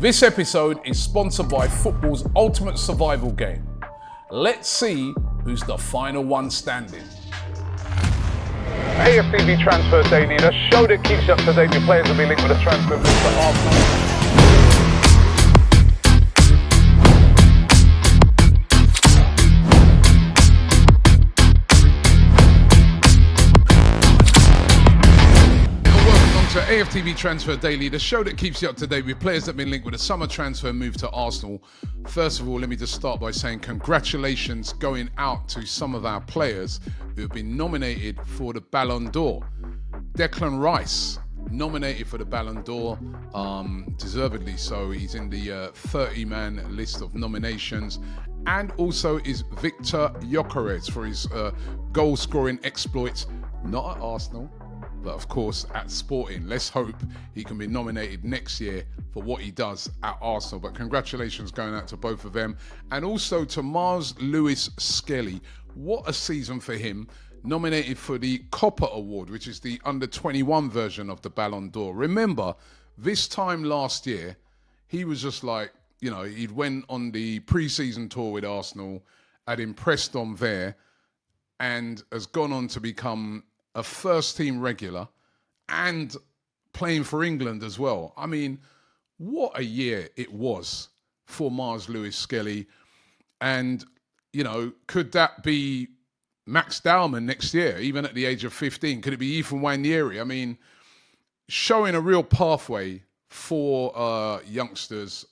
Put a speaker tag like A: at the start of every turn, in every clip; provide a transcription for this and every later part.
A: This episode is sponsored by football's ultimate survival game. Let's see who's the final one standing.
B: AFTV Transfer Daily, the show that keeps you up to date. Your players will be linked with a transfer move to Arsenal.
A: To AFTV Transfer Daily, the show that keeps you up to date with players that have been linked with a summer transfer move to Arsenal. First of all, let me just start by saying congratulations going out to some of our players who have been nominated for the Ballon d'Or. Declan Rice, nominated for the Ballon d'Or, deservedly so. He's in the 30-man list of nominations. And also is Victor Gyökeres for his goal-scoring exploits, not at Arsenal, but of course at Sporting. Let's hope he can be nominated next year for what he does at Arsenal. But congratulations going out to both of them. And also to Mars Lewis Skelly. What a season for him. Nominated for the Copper Award, which is the under-21 version of the Ballon d'Or. Remember, this time last year, he was just like, you know, he'd went on the pre-season tour with Arsenal, had impressed on there, and has gone on to become a first-team regular and playing for England as well. I mean, what a year it was for Mars Lewis Skelly. And, you know, could that be Max Dowman next year, even at the age of 15? Could it be Ethan Wanieri? I mean, showing a real pathway for youngsters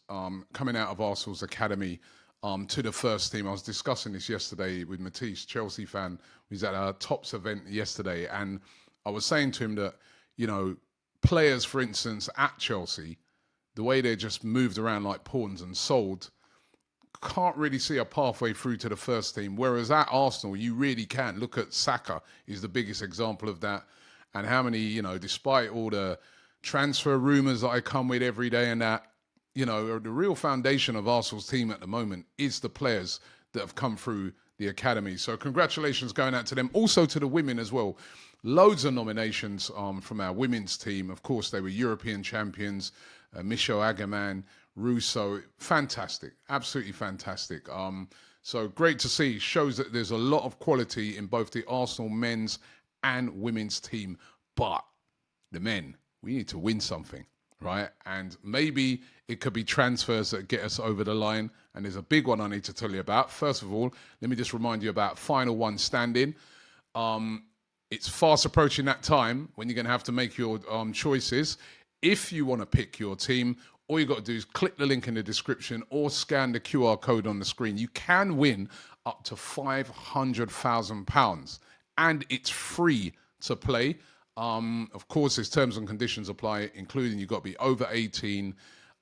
A: coming out of Arsenal's academy to the first team. I was discussing this yesterday with Matisse, Chelsea fan. He was at our Tops event yesterday, and I was saying to him that, you know, players, for instance, at Chelsea, the way they're just moved around like pawns and sold, can't really see a pathway through to the first team. Whereas at Arsenal, you really can. Look at Saka, is the biggest example of that. And how many, you know, despite all the transfer rumours that I come with every day and that, you know, the real foundation of Arsenal's team at the moment is the players that have come through the academy. So congratulations going out to them. Also to the women as well. Loads of nominations from our women's team. Of course, they were European champions. Michelle Agaman, Russo. Fantastic. Absolutely fantastic. So great to see. Shows that there's a lot of quality in both the Arsenal men's and women's team. But the men, we need to win something, right? And maybe it could be transfers that get us over the line. And there's a big one I need to tell you about. First of all, let me just remind you about final one standing. It's fast approaching that time when you're going to have to make your choices. If you want to pick your team, all you got to do is click the link in the description or scan the QR code on the screen. You can win up to £500,000 and it's free to play. Of course, there's terms and conditions apply, including you've got to be over 18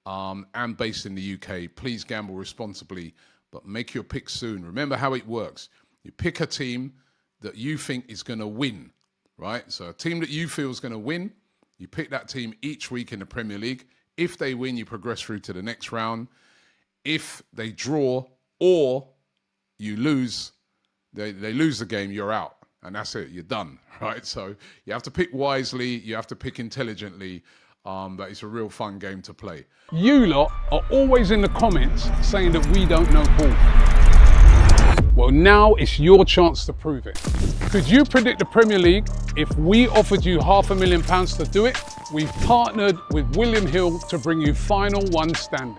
A: and based in the UK. Please gamble responsibly, but make your pick soon. Remember how it works. You pick a team that you think is going to win, right? So a team that you feel is going to win, you pick that team each week in the Premier League. If they win, you progress through to the next round. If they draw or you lose, they lose the game, you're out. And that's it, you're done, right? So you have to pick wisely, you have to pick intelligently, but it's a real fun game to play.
C: You lot are always in the comments saying that we don't know ball. Well, now it's your chance to prove it. Could you predict the Premier League if we offered you £500,000 to do it? We've partnered with William Hill to bring you final one standing.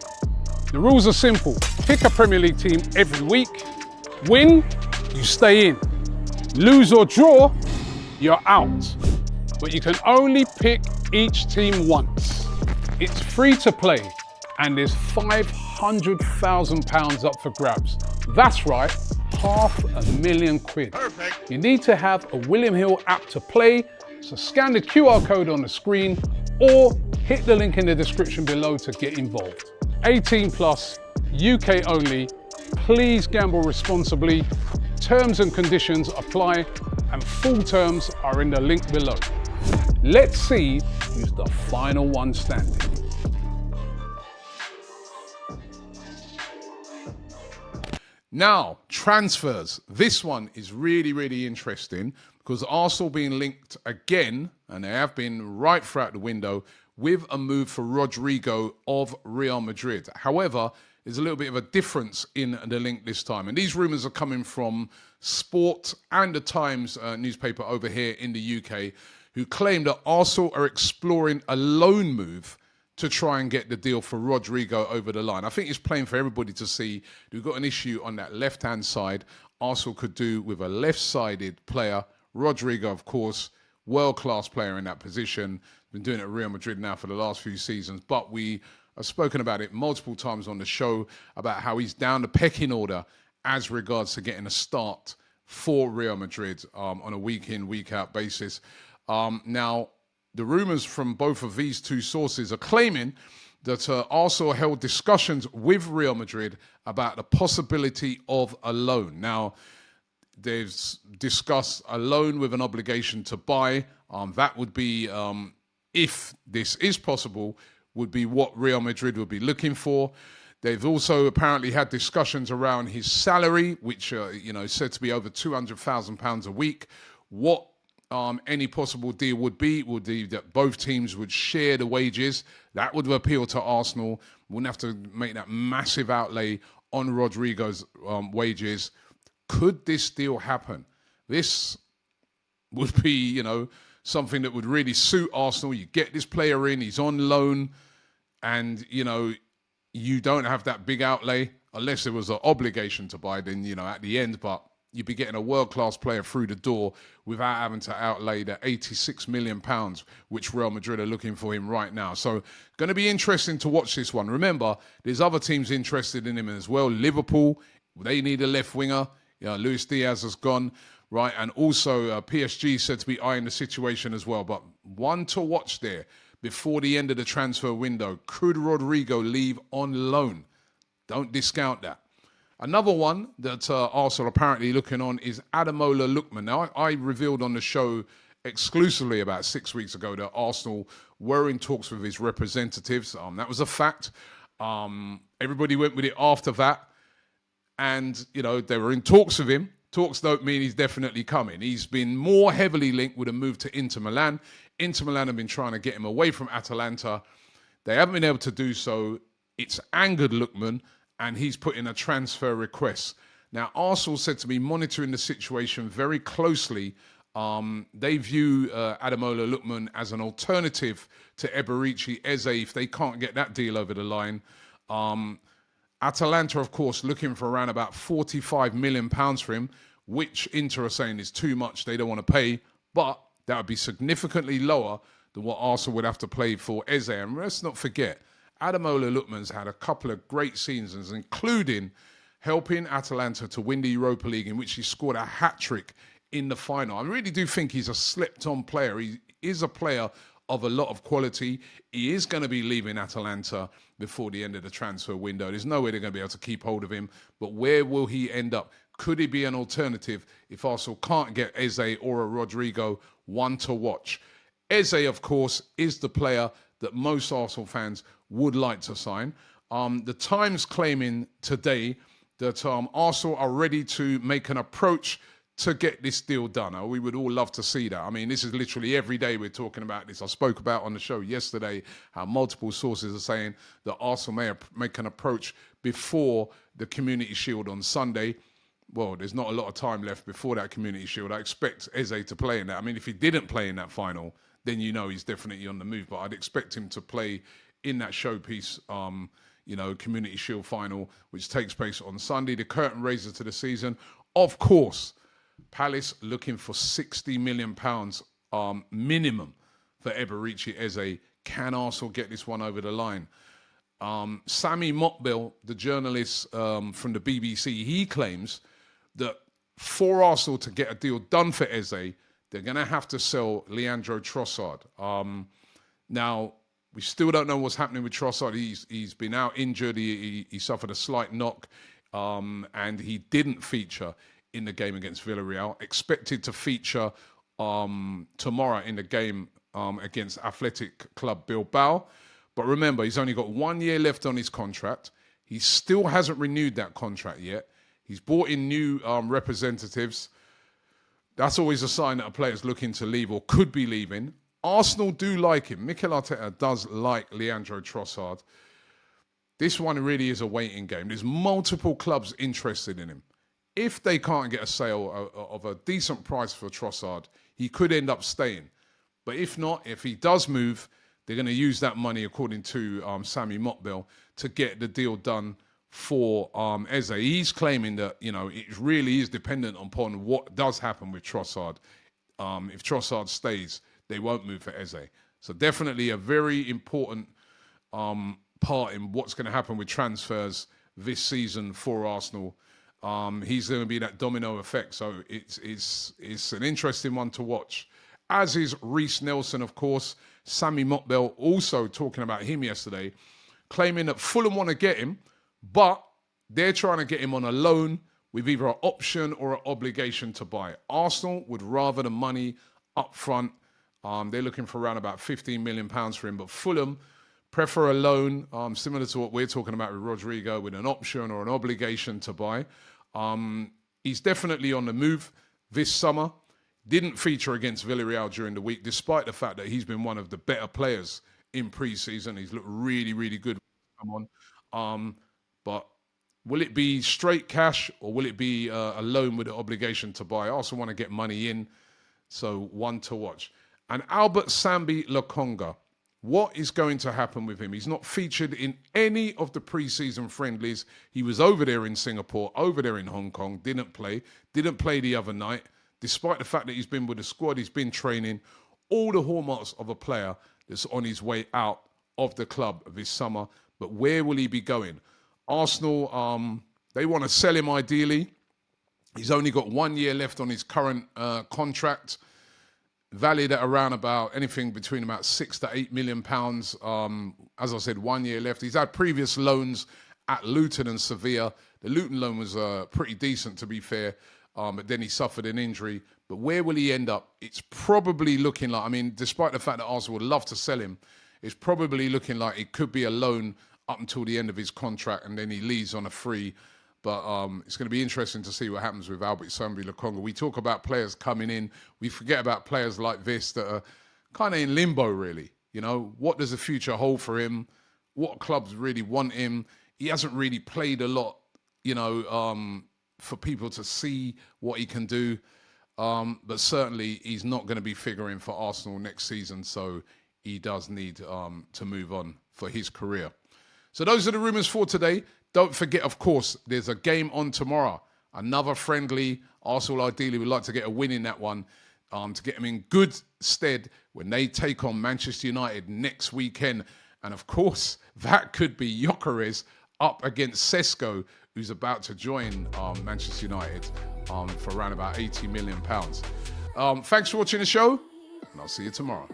C: The rules are simple. Pick a Premier League team every week. Win, you stay in. Lose or draw, you're out. But you can only pick each team once. It's free to play and there's £500,000 up for grabs. That's right, £500,000. Perfect. You need to have a William Hill app to play, so scan the QR code on the screen or hit the link in the description below to get involved. 18 plus, UK only. Please gamble responsibly. Terms and conditions apply and full terms are in the link below. Let's see who's the final one standing.
A: Now, transfers. This one is really, really interesting because Arsenal being linked again, and they have been right throughout the window, with a move for Rodrygo of Real Madrid. However, there's a little bit of a difference in the link this time. And these rumours are coming from Sport and the Times newspaper over here in the UK, who claim that Arsenal are exploring a loan move to try and get the deal for Rodrygo over the line. I think it's plain for everybody to see we've got an issue on that left-hand side. Arsenal could do with a left-sided player. Rodrygo, of course, world-class player in that position. Been doing it at Real Madrid now for the last few seasons. But we have spoken about it multiple times on the show about how he's down the pecking order as regards to getting a start for Real Madrid on a week-in, week-out basis. Now, the rumours from both of these two sources are claiming that Arsenal held discussions with Real Madrid about the possibility of a loan. Now, they've discussed a loan with an obligation to buy. That would be, if this is possible, would be what Real Madrid would be looking for. They've also apparently had discussions around his salary, which is said to be over £200,000 a week. What any possible deal would be that both teams would share the wages. That would appeal to Arsenal. Wouldn't have to make that massive outlay on Rodrygo's wages. Could this deal happen? This would be, something that would really suit Arsenal. You get this player in, he's on loan, and, you don't have that big outlay unless there was an obligation to buy, then, at the end, but you'd be getting a world-class player through the door without having to outlay the £86 million, which Real Madrid are looking for him right now. So going to be interesting to watch this one. Remember, there's other teams interested in him as well. Liverpool, they need a left winger. Luis Diaz has gone, right? And also PSG said to be eyeing the situation as well. But one to watch there before the end of the transfer window. Could Rodrygo leave on loan? Don't discount that. Another one that Arsenal apparently looking on is Ademola Lookman. Now, I revealed on the show exclusively about 6 weeks ago that Arsenal were in talks with his representatives. That was a fact. Everybody went with it after that. And, they were in talks with him. Talks don't mean he's definitely coming. He's been more heavily linked with a move to Inter Milan. Inter Milan have been trying to get him away from Atalanta. They haven't been able to do so. It's angered Lookman, and he's put in a transfer request. Now, Arsenal said to me, monitoring the situation very closely. They view Ademola Lookman as an alternative to Eberechi Eze if they can't get that deal over the line. Atalanta, of course, looking for around about £45 million for him, which Inter are saying is too much. They don't want to pay, but that would be significantly lower than what Arsenal would have to pay for Eze. And let's not forget, Ademola Lookman's had a couple of great seasons, including helping Atalanta to win the Europa League, in which he scored a hat-trick in the final. I really do think he's a slept-on player. He is a player of a lot of quality. He is going to be leaving Atalanta before the end of the transfer window. There's no way they're going to be able to keep hold of him. But where will he end up? Could he be an alternative if Arsenal can't get Eze or a Rodrygo? One to watch. Eze, of course, is the player that most Arsenal fans would like to sign. The Times claiming today that Arsenal are ready to make an approach to get this deal done. We would all love to see that. I mean, this is literally every day we're talking about this. I spoke about on the show yesterday how multiple sources are saying that Arsenal may make an approach before the Community Shield on Sunday. Well, there's not a lot of time left before that Community Shield. I expect Eze to play in that. I mean, if he didn't play in that final, then he's definitely on the move. But I'd expect him to play in that showpiece, Community Shield final, which takes place on Sunday. The curtain raiser to the season. Of course, Palace looking for £60 million minimum for Eberechi Eze. Can Arsenal get this one over the line? Sami Mokbel, the journalist from the BBC, he claims that for Arsenal to get a deal done for Eze, they're going to have to sell Leandro Trossard. Now, we still don't know what's happening with Trossard. He's been out injured. He suffered a slight knock, and he didn't feature in the game against Villarreal. Expected to feature tomorrow in the game against Athletic Club Bilbao. But remember, he's only got 1 year left on his contract. He still hasn't renewed that contract yet. He's brought in new representatives. That's always a sign that a player's looking to leave or could be leaving. Arsenal do like him. Mikel Arteta does like Leandro Trossard. This one really is a waiting game. There's multiple clubs interested in him. If they can't get a sale of a decent price for Trossard, he could end up staying. But if not, if he does move, they're going to use that money, according to Sambi Mokbel, to get the deal done for Eze. He's claiming that, it really is dependent upon what does happen with Trossard. If Trossard stays, they won't move for Eze. So definitely a very important part in what's going to happen with transfers this season for Arsenal. He's going to be that domino effect. So it's an interesting one to watch. As is Reiss Nelson, of course. Sambi Mokbel also talking about him yesterday, claiming that Fulham want to get him, but they're trying to get him on a loan with either an option or an obligation to buy. Arsenal would rather the money up front. They're looking for around about £15 million for him, but Fulham prefer a loan, similar to what we're talking about with Rodrygo, with an option or an obligation to buy. He's definitely on the move this summer. Didn't feature against Villarreal during the week, despite the fact that he's been one of the better players in pre-season. He's looked really, really good. Come on. But will it be straight cash or will it be a loan with an obligation to buy? I also want to get money in, so one to watch. And Albert Sambi Lokonga, what is going to happen with him? He's not featured in any of the pre-season friendlies. He was over there in Singapore, over there in Hong Kong, didn't play the other night. Despite the fact that he's been with the squad, he's been training, all the hallmarks of a player that's on his way out of the club this summer. But where will he be going? Arsenal, they want to sell him ideally. He's only got 1 year left on his current contract, valued at around about anything between about £6 to £8 million. As I said, 1 year left. He's had previous loans at Luton and Sevilla. The Luton loan was pretty decent, to be fair. But then he suffered an injury. But where will he end up? It's probably looking like, despite the fact that Arsenal would love to sell him, it's probably looking like it could be a loan up until the end of his contract and then he leaves on a free. But it's going to be interesting to see what happens with Albert Sambi Lokonga. We talk about players coming in. We forget about players like this that are kind of in limbo, really. What does the future hold for him? What clubs really want him? He hasn't really played a lot, for people to see what he can do. But certainly he's not going to be figuring for Arsenal next season, so he does need to move on for his career. So those are the rumours for today. Don't forget, of course, there's a game on tomorrow. Another friendly. Arsenal ideally would like to get a win in that one to get them in good stead when they take on Manchester United next weekend. And of course, that could be Gyökeres up against Sesko, who's about to join Manchester United for around about £80 million. Thanks for watching the show, and I'll see you tomorrow.